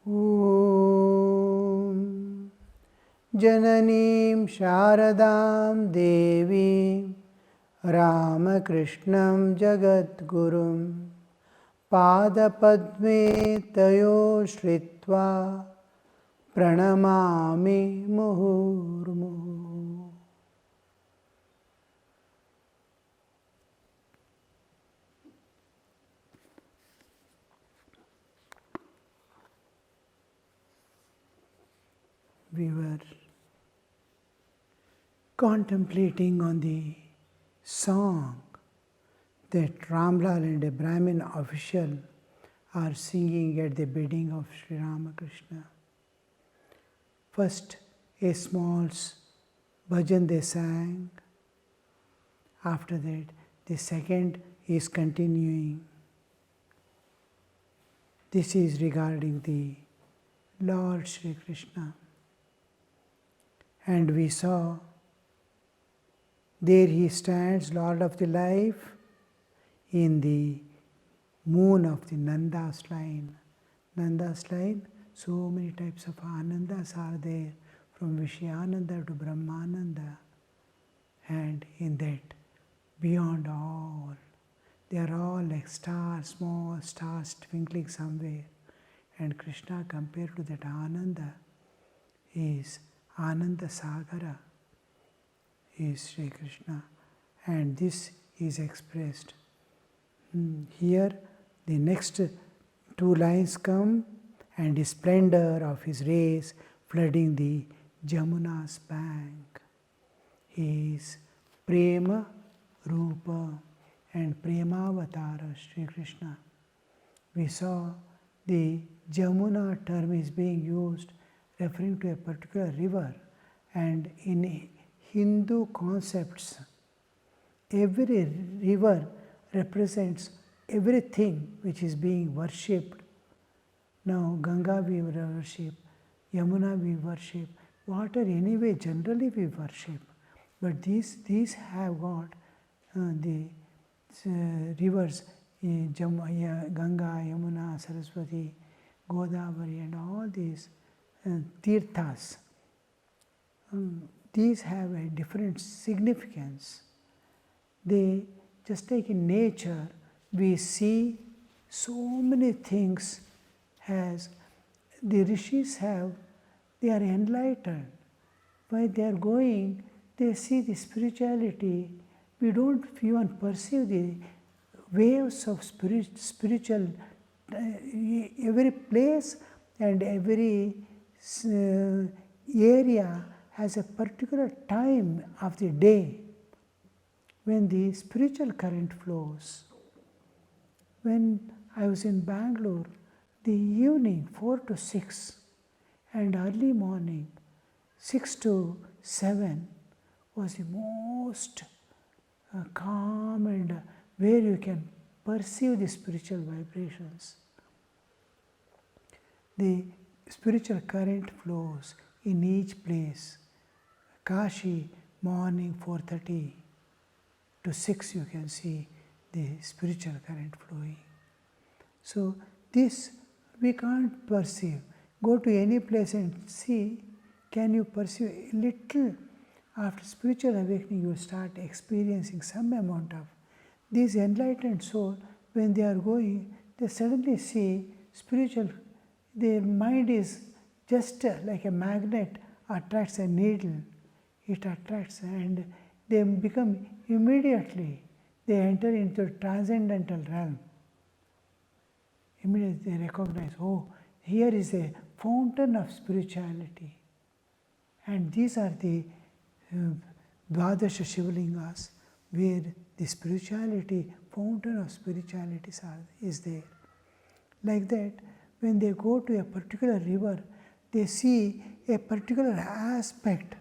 ॐ जननीं शारदां देवीं रामकृष्णं जगद्गुरुं पादपद्मे तयो श्रित्वा प्रणमामि मुहुर्मुहुः। We were contemplating on the song that Ramlal and a Brahmin official are singing at the bidding of Sri Ramakrishna. First, a small bhajan they sang. After that, the second is continuing. This is regarding the Lord Sri Krishna. And we saw there he stands, Lord of the life, in the moon of the Nanda's line. Nanda's line, so many types of Anandas are there, from Vishyananda to Brahmananda. And in that, beyond all, they are all like stars, small stars twinkling somewhere. And Krishna, compared to that Ananda, is Ananda Sagara, is Sri Krishna. And this is expressed. Here, the next two lines come, and the splendor of his rays flooding the Jamuna's bank. He is Prema Rupa and Premavatara Sri Krishna. We saw the Jamuna term is being used referring to a particular river, and in Hindu concepts, every river represents everything which is being worshipped. Now, Ganga we worship, Yamuna we worship, water anyway generally we worship, but these have got the rivers, Ganga, Yamuna, Saraswati, Godavari, and all these tirthas. These have a different significance. They, just like in nature, we see so many things as the rishis have, they are enlightened. While they are going, they see the spirituality. We don't even perceive the waves of spiritual, every place and every area has a particular time of the day when the spiritual current flows. When I was in Bangalore, the evening 4 to 6 and early morning 6 to 7 was the most calm and where you can perceive the spiritual vibrations. The spiritual current flows in each place. Kashi, morning 4:30 to 6 you can see the spiritual current flowing. So this we can't perceive. Go to any place and see, can you perceive a little? After spiritual awakening you start experiencing some amount of these enlightened soul. When they are going, they suddenly see spiritual, their mind is just like a magnet attracts a needle. It attracts and they become immediately, they enter into a transcendental realm. Immediately they recognize, oh, here is a fountain of spirituality. And these are the Dvadasha Shivlingas, where the spirituality, fountain of spirituality is there. Like that, when they go to a particular river, they see a particular aspect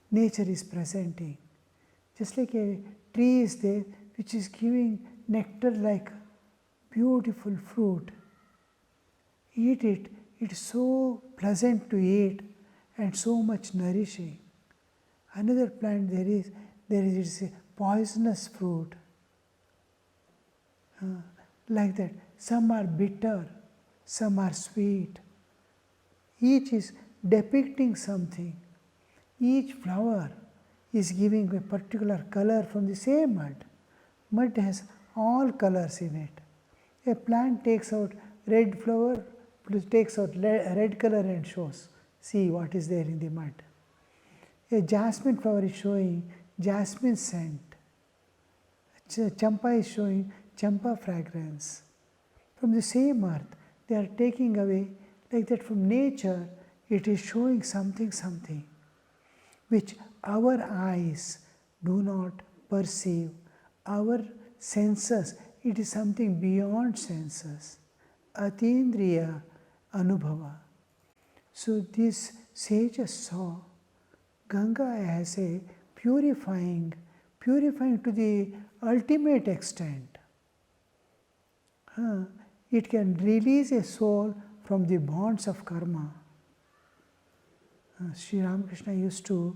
nature is presenting. Just like a tree is there which is giving nectar like beautiful fruit. Eat it, it's so pleasant to eat and so much nourishing. Another plant there is a poisonous fruit. Like that, some are bitter, some are sweet. Each is depicting something. Each flower is giving a particular color from the same mud. Mud has all colors in it. A plant takes out red flower, takes out red color and shows. See what is there in the mud. A jasmine flower is showing jasmine scent. Champa is showing champa fragrance. From the same earth, they are taking away, like that from nature, it is showing something, which our eyes do not perceive. Our senses, it is something beyond senses. Atindriya Anubhava. So these sages saw Ganga as a purifying to the ultimate extent. It can release a soul from the bonds of karma. Sri Ramakrishna used to,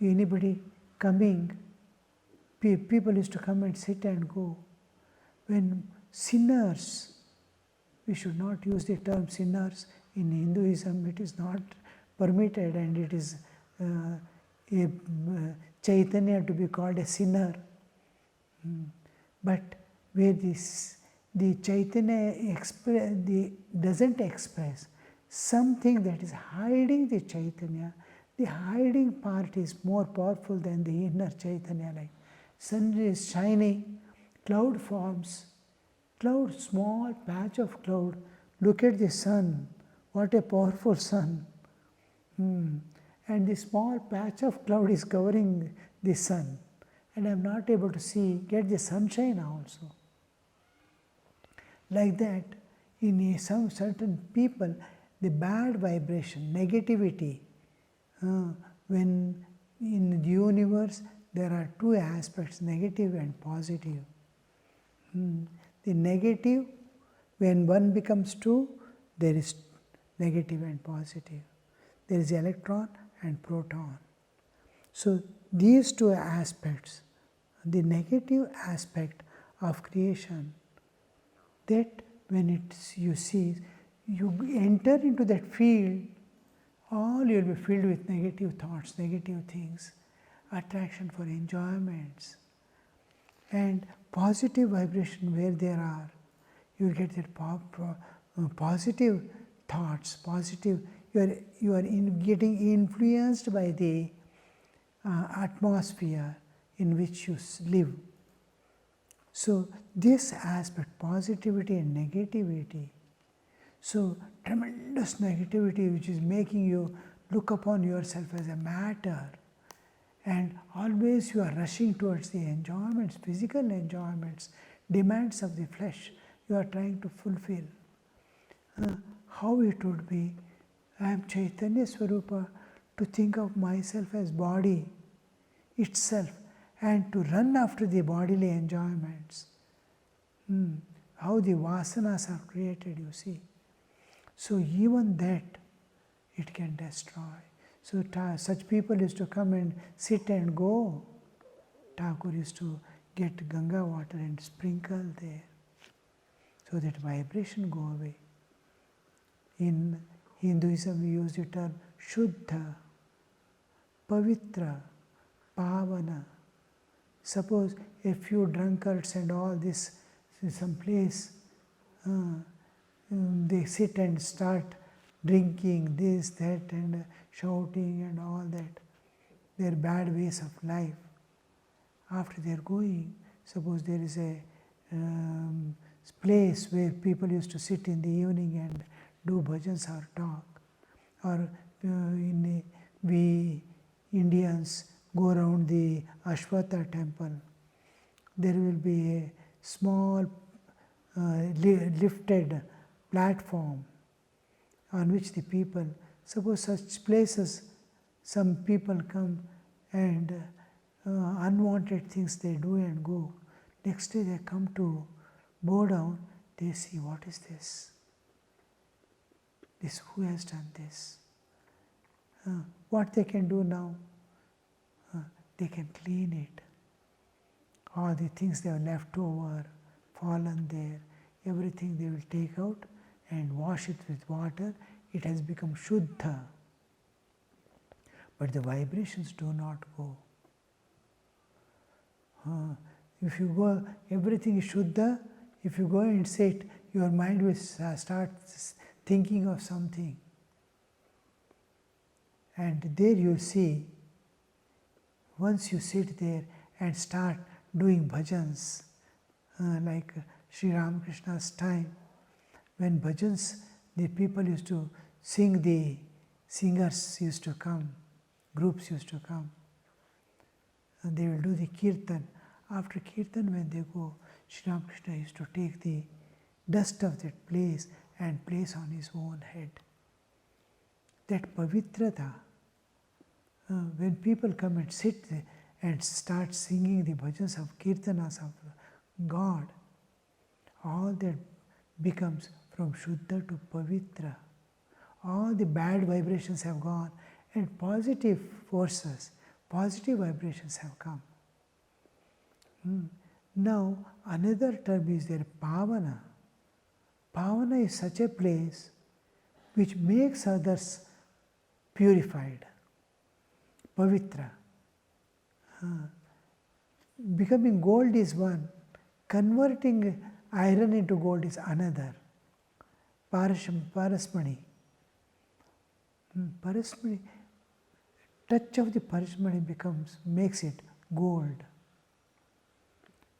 anybody coming, people used to come and sit and go. When sinners, we should not use the term sinners. In Hinduism, it is not permitted, and it is a Chaitanya to be called a sinner. But where the Chaitanya doesn't express something that is hiding the Chaitanya, the hiding part is more powerful than the inner Chaitanya. Like sun is shining, cloud forms, small patch of cloud. Look at the sun, what a powerful sun. And the small patch of cloud is covering the sun, and I am not able to get the sunshine also. Like that, in some certain people, the bad vibration, negativity, when in the universe there are two aspects, negative and positive. The negative, when one becomes two, there is negative and positive. There is electron and proton. So these two aspects, the negative aspect of creation, that when you see, you enter into that field, all you will be filled with negative thoughts, negative things, attraction for enjoyments. And positive vibration where there are, you will get that positive thoughts, positive, you are getting influenced by the atmosphere in which you live. So this aspect, positivity and negativity, so tremendous negativity which is making you look upon yourself as a matter, and always you are rushing towards the enjoyments, physical enjoyments, demands of the flesh, you are trying to fulfill. How it would be, I am Chaitanya Swarupa, to think of myself as body itself and to run after the bodily enjoyments. How the vasanas are created, you see. So even that, it can destroy. So such people used to come and sit and go. Thakur used to get Ganga water and sprinkle there, so that vibration go away. In Hinduism, we use the term Shuddha, Pavitra, Pavana. Suppose a few drunkards and all this, some place, they sit and start drinking this, that, and shouting and all that, their bad ways of life. After they are going, suppose there is a place where people used to sit in the evening and do bhajans or talk, or we Indians go around the Ashwatha temple. There will be a small lifted platform on which the people, suppose such places, some people come and unwanted things they do and go. Next day they come to bow down, they see, what is this? This, who has done this? What they can do now? They can clean it. All the things they have left over, fallen there, everything they will take out and wash it with water it has become Shuddha. But the vibrations do not go. If you go, everything is Shuddha. If you go and sit, your mind will start thinking of something. And there you see, once you sit there and start doing bhajans, like Sri Ramakrishna's time, when bhajans, the people used to sing, the singers used to come, groups used to come, and they will do the kirtan. After kirtan, when they go, Sri Ramakrishna used to take the dust of that place and place on his own head. That pavitrata, when people come and sit and start singing the bhajans of kirtanas of God, all that becomes from Shuddha to Pavitra. All the bad vibrations have gone and positive forces, positive vibrations have come. Now, another term is there, Pavana. Pavana is such a place which makes others purified, Pavitra. Becoming gold is one, converting iron into gold is another. Parasmani. Parasmani, touch of the parasmani makes it gold.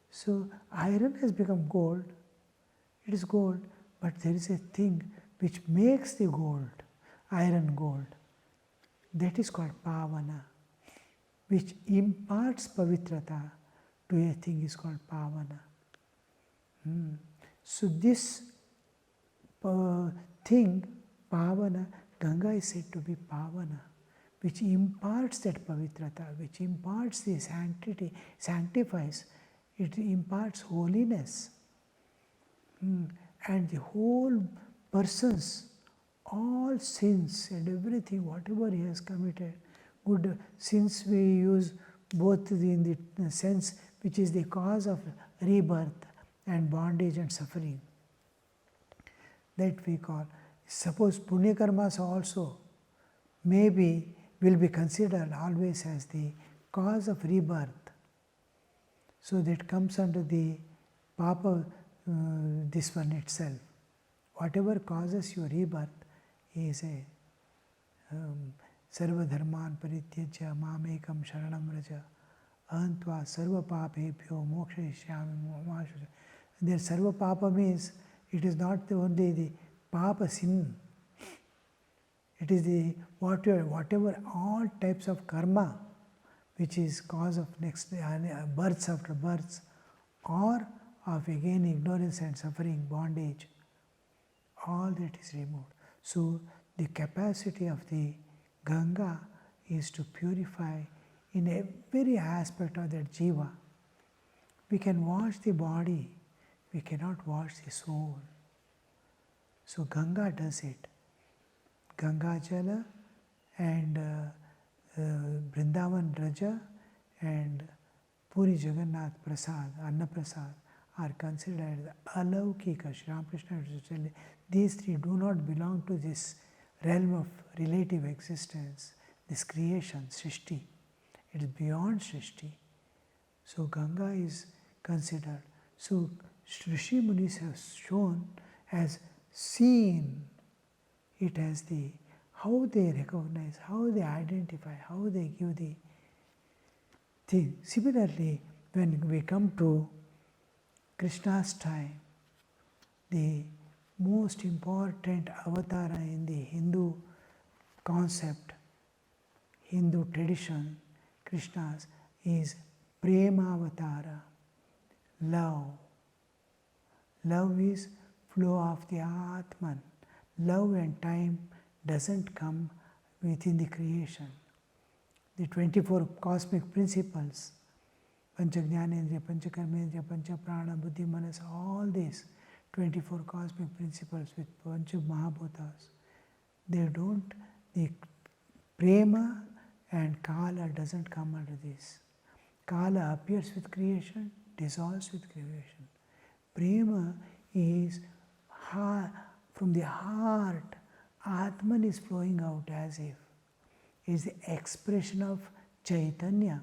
So iron has become gold, it is gold, but there is a thing which makes the gold, iron gold. That is called Pavana, which imparts pavitrata to a thing is called Pavana. So this thing, Pavana, Ganga is said to be Pavana, which imparts that pavitrata, which imparts the sanctity, sanctifies, it imparts holiness. And the whole person's, all sins and everything, whatever he has committed, good sins we use both in the sense which is the cause of rebirth and bondage and suffering. That we call, suppose punya karmas also maybe will be considered always as the cause of rebirth. So that comes under the papa, this one itself. Whatever causes your rebirth is a sarva dharman parityajya mamekam sharanam raja ahantva sarva papebhyo mokshayishyami. There sarva papa means it is not only the papa sin, it is the whatever all types of karma which is cause of next births after births, or of again ignorance and suffering, bondage, all that is removed. So the capacity of the Ganga is to purify in every aspect of that jiva. We can wash the body, we cannot wash the soul. So Ganga does it. Ganga Jala and Vrindavan Raja and Puri Jagannath Prasad, Anna Prasad are considered alaukika. Sri Ramakrishna used to tell these three do not belong to this realm of relative existence, this creation, Srishti. It is beyond Srishti. So Ganga is considered. So Rishi Munis have shown, has seen it as the how they recognize, how they identify, how they give the thing. Similarly, when we come to Krishna's time, the most important avatara in the Hindu concept, Hindu tradition, Krishna's, is Prema Avatara, love. Love is flow of the Atman. Love and time doesn't come within the creation. The 24 cosmic principles, Pancha Jnanendriya, Pancha Karmendriya, Pancha Prana, Buddhi, Manas, all these 24 cosmic principles with Pancha Mahabhutas, they don't, the Prema and Kala doesn't come under this. Kala appears with creation, dissolves with creation. Prema is from the heart Atman is flowing out as if it is the expression of Chaitanya.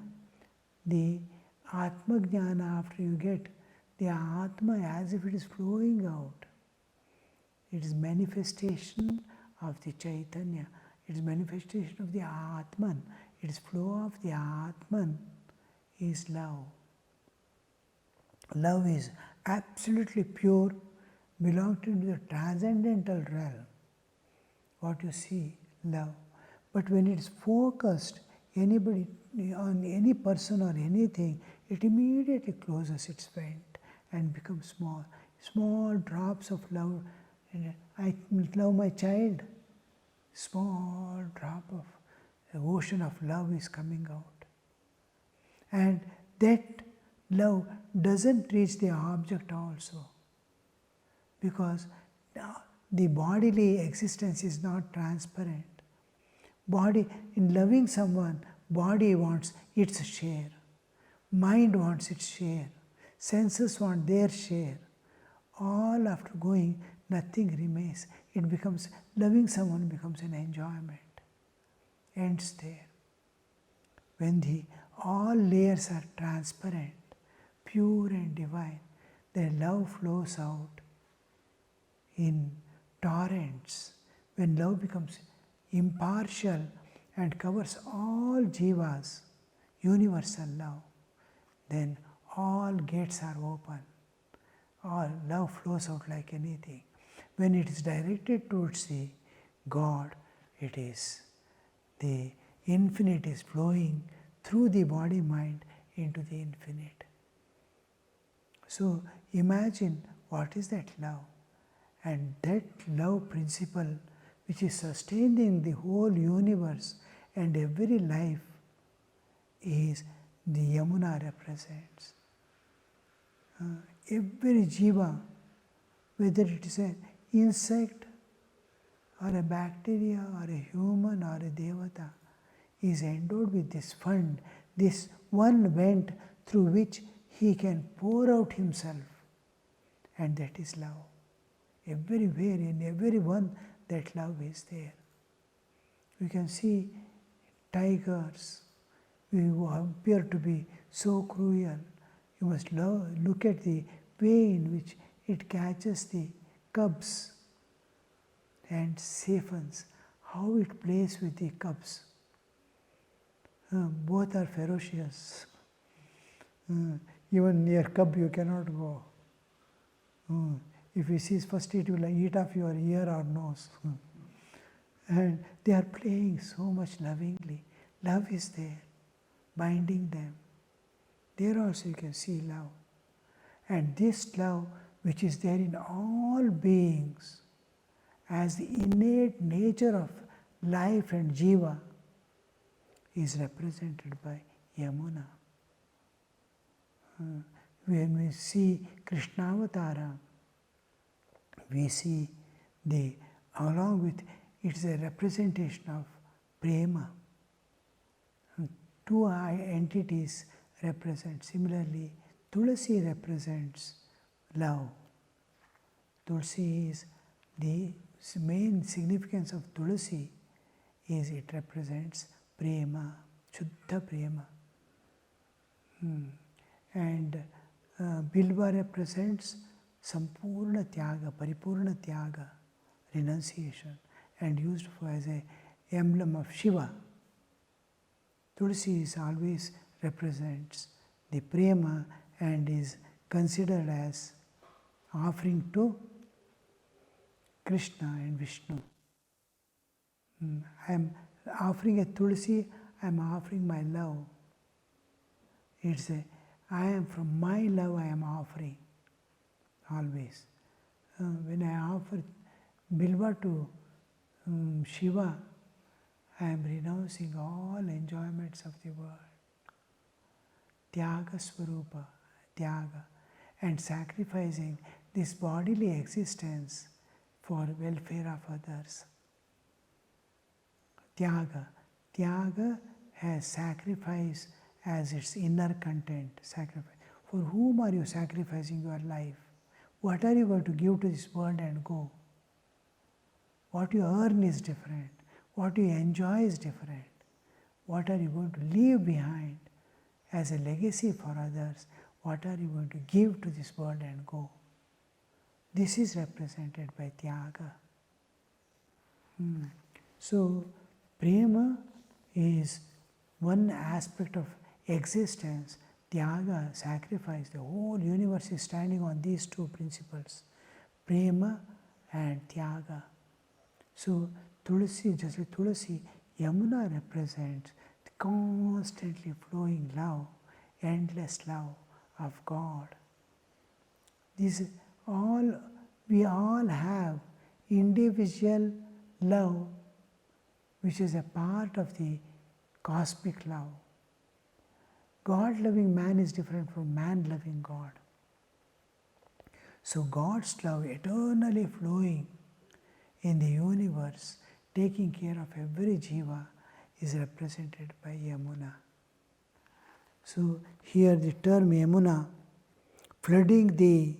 The Atma Jnana, after you get the Atma as if it is flowing out. It is manifestation of the Chaitanya. It is manifestation of the Atman. It is flow of the Atman is love. Love is absolutely pure, belonging to the transcendental realm. What you see, love. But when it is focused, anybody on any person or anything, it immediately closes its vent and becomes small. Small drops of love. I love my child. Small drop of the ocean of love is coming out. And that love doesn't reach the object also. Because the bodily existence is not transparent. Body, in loving someone, body wants its share. Mind wants its share. Senses want their share. All after going, nothing remains. It becomes, loving someone becomes an enjoyment. Ends there. When all layers are transparent, pure and divine, then love flows out in torrents. When love becomes impartial and covers all jivas, universal love, then all gates are open. All love flows out like anything. When it is directed towards the God, it is the infinite is flowing through the body mind into the infinite. So imagine what is that love. And that love principle which is sustaining the whole universe and every life is the Yamuna represents. Every jiva, whether it is an insect or a bacteria or a human or a devata, is endowed with this fund, this one vent through which he can pour out himself, and that is love. Everywhere, in everyone, that love is there. We can see tigers who appear to be so cruel. You must look at the way in which it catches the cubs and siphons, how it plays with the cubs. Both are ferocious. Even near cub you cannot go. If he sees first, it will eat off your ear or nose. And they are playing so much lovingly. Love is there, binding them. There also you can see love. And this love, which is there in all beings, as the innate nature of life and jiva, is represented by Yamuna. When we see Krishnavatara, we see along with it's a representation of prema. Two entities represent. Similarly, Tulsi represents love. Tulsi is the main significance of Tulsi is it represents prema, Shuddha prema. And Bilva represents Sampurna Tyaga, Paripurna Tyaga, renunciation, and used as an emblem of Shiva. Tulsi always represents the prema and is considered as offering to Krishna and Vishnu. I am offering a Tulsi, I am offering my love. It's I am from my love I am offering, always. When I offer Bilva to Shiva, I am renouncing all enjoyments of the world. Tyaga Swarupa, Tyaga, and sacrificing this bodily existence for welfare of others. Tyaga. Tyaga has sacrifice as its inner content. Sacrifice. For whom are you sacrificing your life? What are you going to give to this world and go? What you earn is different. What you enjoy is different. What are you going to leave behind as a legacy for others? What are you going to give to this world and go? This is represented by Tyaga. So, Prema is one aspect of existence. Tyaga, sacrifice. The whole universe is standing on these two principles, Prema and Tyaga. So, Tulsi, just like Tulsi, Yamuna represents the constantly flowing love, endless love of God. We all have individual love, which is a part of the cosmic love. God loving man is different from man loving God. So God's love eternally flowing in the universe, taking care of every jiva, is represented by Yamuna. So here the term Yamuna, flooding the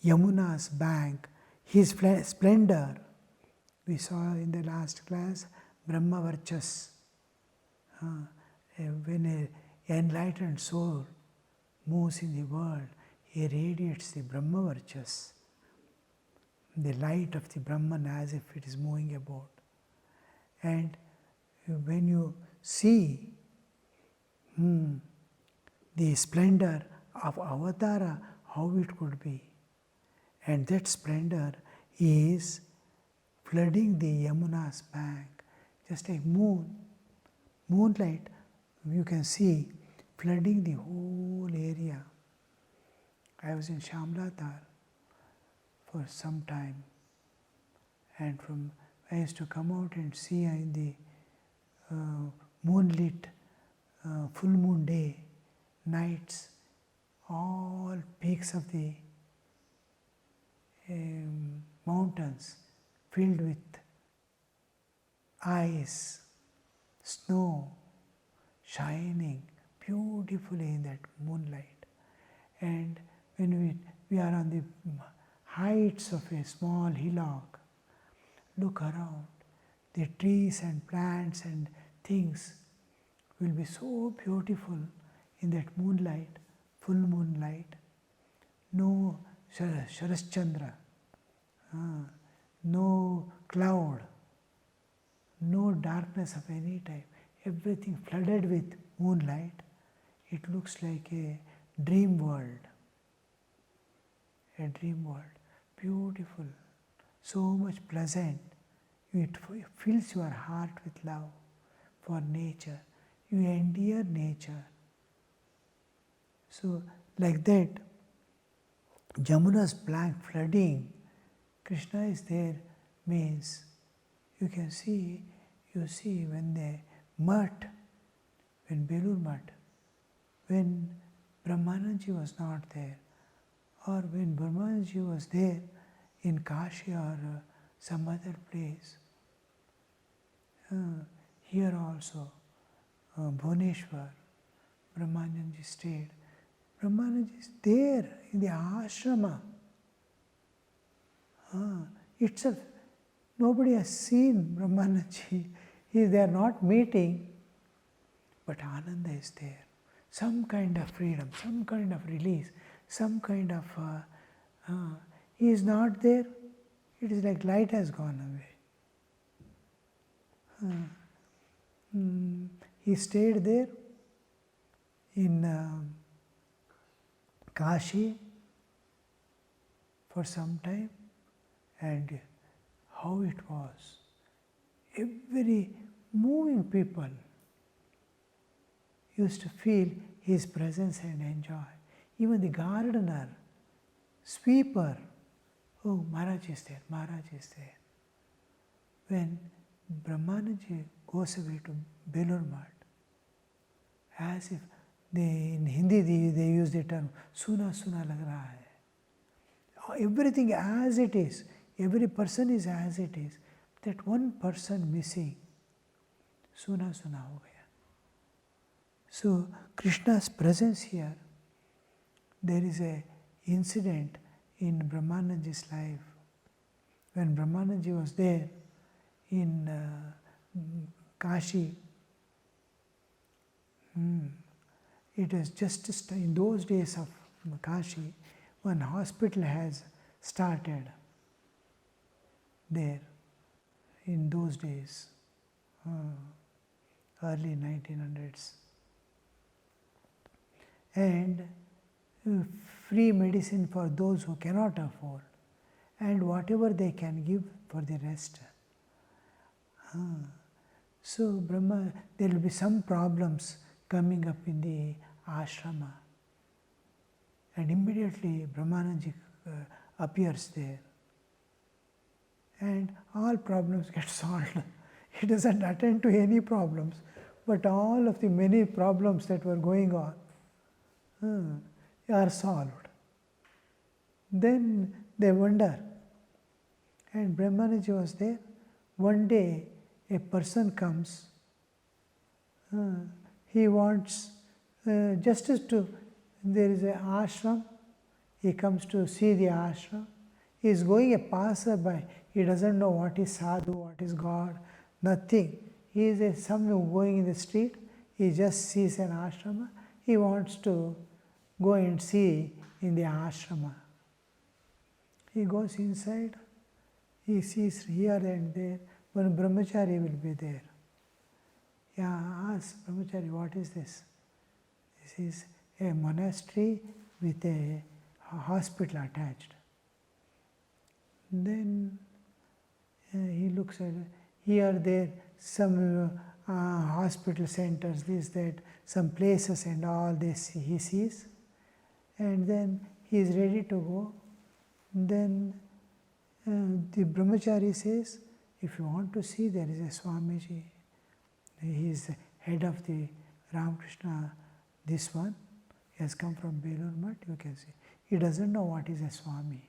Yamuna's bank, his splendor. We saw in the last class Brahmavarchas. When an enlightened soul moves in the world, he radiates the Brahmavarchas, the light of the Brahman as if it is moving about. And when you see the splendor of Avatara, how it could be, and that splendor is flooding the Yamuna's bank, just like moonlight, you can see flooding the whole area. I was in Shamlatar for some time, and I used to come out and see in the moonlit full moon day nights, all peaks of the mountains filled with ice, snow, shining beautifully in that moonlight. And when we are on the heights of a small hillock, look around, the trees and plants and things will be so beautiful in that moonlight, full moonlight. No Sharaschandra, no cloud, no darkness of any type, everything flooded with moonlight. It looks like a dream world, beautiful, so much pleasant. It fills your heart with love for nature. You endear nature. So like that, Jamuna's blank flooding, Krishna is there means you see when the Mutt, when Belur Mutt, when Brahmanandaji was not there, or when Brahmanandaji was there in Kashi or some other place. Here also, Bhuneshwar, Brahmanandaji stayed. Brahmanandaji is there in the ashrama. Itself, nobody has seen Brahmanandaji. They are not meeting, but Ananda is there. Some kind of freedom, some kind of release, some kind of... he is not there. It is like light has gone away. He stayed there in Kashi for some time, and how it was. Every moving people used to feel his presence and enjoy. Even the gardener, sweeper, oh, Maharaj is there, Maharaj is there. When Brahmanandaji goes away to Belur Mutt, as if in Hindi they use the term, Suna Suna lag raha hai. Everything as it is, every person is as it is. That one person missing, Suna Suna ho gaya. So Krishna's presence here, there is an incident in Brahmanandaji's life when Brahmanaji was there in Kashi, it was just in those days of Kashi, one hospital has started there in those days, early 1900s. And free medicine for those who cannot afford, and whatever they can give for the rest. So Brahma, there will be some problems coming up in the ashrama, and immediately Brahmanaji appears there, and all problems get solved. He doesn't attend to any problems, but all of the many problems that were going on are solved. Then they wonder, and Brahmanaji was there. One day a person comes, he wants justice to, there is an ashram, he comes to see the ashram, he is going a passerby, he doesn't know what is sadhu, what is God, nothing. He is someone going in the street, he just sees an ashrama, he wants to go and see in the ashrama. He goes inside, he sees here and there, one brahmachari will be there. Ask brahmachari, what is this? This is a monastery with a hospital attached. Then he looks at, here, there, some hospital centers, this, that, some places and all this he sees. And then he is ready to go. Then the brahmachari says, if you want to see, there is a Swamiji. He is the head of the Ramakrishna, this one. He has come from Belur Math, you can see. He doesn't know what is a Swami,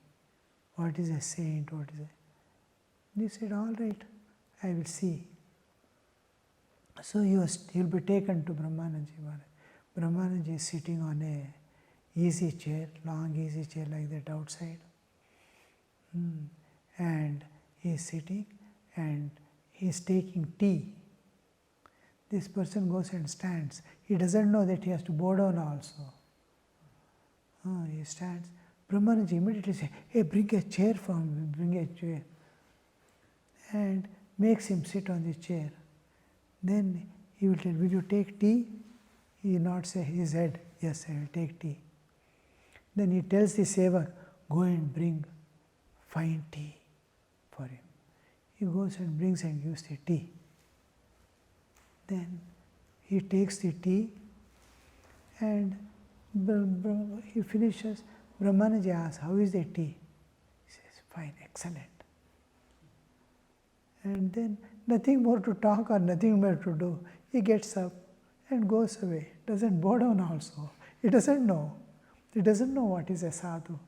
what is a saint, what is a... He said, all right, I will see. So he will be taken to Brahmanaji. Brahmanaji is sitting on a easy chair, long easy chair like that outside. And he is sitting and he is taking tea. This person goes and stands. He doesn't know that he has to bow down also. He stands. Brahmanaji immediately says, hey, bring a chair for me, bring a chair. And makes him sit on the chair. Then he will tell, will you take tea? He nods his head, yes, I will take tea. Then he tells the sevak, go and bring fine tea for him. He goes and brings and gives the tea. Then he takes the tea and he finishes. Brahmanaji asks, how is the tea? He says, fine, excellent. And then nothing more to talk or nothing more to do. He gets up and goes away. Doesn't bow down also. He doesn't know. He doesn't know what is a sadhu,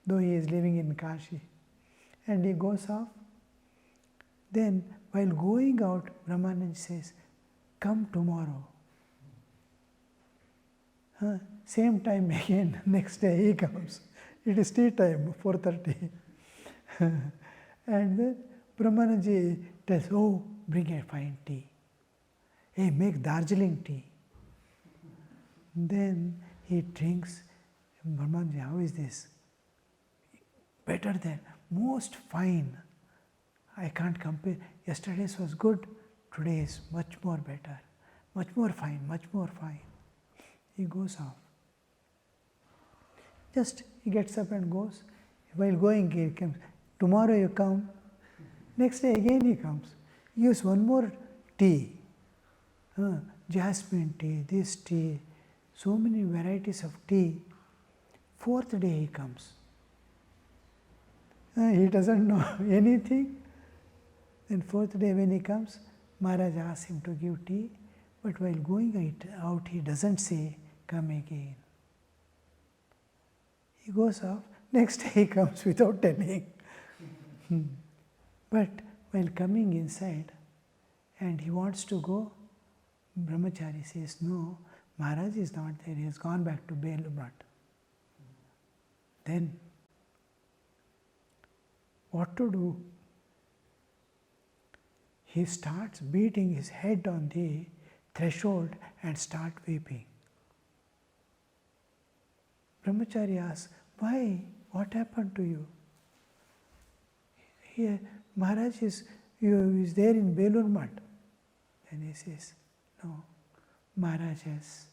though he is living in Kashi. And he goes off. Then while going out, Brahmanaji says, come tomorrow. Same time again, next day he comes. It is tea time, 4:30. And then Brahmanaji tells, oh, bring a fine tea. Hey, make Darjeeling tea. Then he drinks. Brahmanaji, how is this? Better than, most fine. I can't compare. Yesterday's was good, today is much more better. Much more fine, much more fine. He goes off. Just he gets up and goes. While going, he comes. Tomorrow you come. Next day again he comes. He gives one more tea. Jasmine tea, this tea, so many varieties of tea. Fourth day he comes. He doesn't know anything. Then fourth day when he comes, Maharaj asks him to give tea. But while going out, he doesn't say, come again. He goes off. Next day he comes without telling. But while coming inside and he wants to go, Brahmachari says, no, Maharaj is not there. He has gone back to Belur Math. Then what to do. He starts beating his head on the threshold and start weeping. Brahmachari asks, why? What happened to you? Here, Maharaj is there in Belur Math. Then he says, no, Maharaj has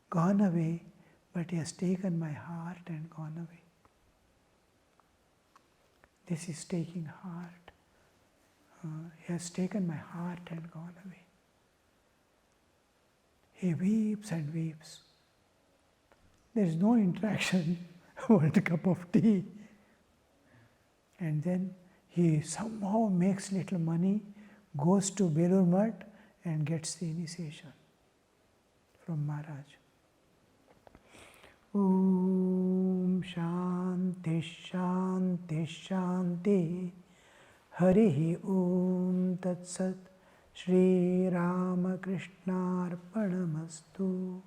gone away, but he has taken my heart and gone away. This is taking heart. He has taken my heart and gone away. He weeps and weeps. There is no interaction, one cup of tea. And then he somehow makes little money, goes to Belur Math and gets the initiation from Maharaj. Om Shanti Shanti Shanti Harihi Om Tat Sat Shri Ramakrishna Arpanamastu.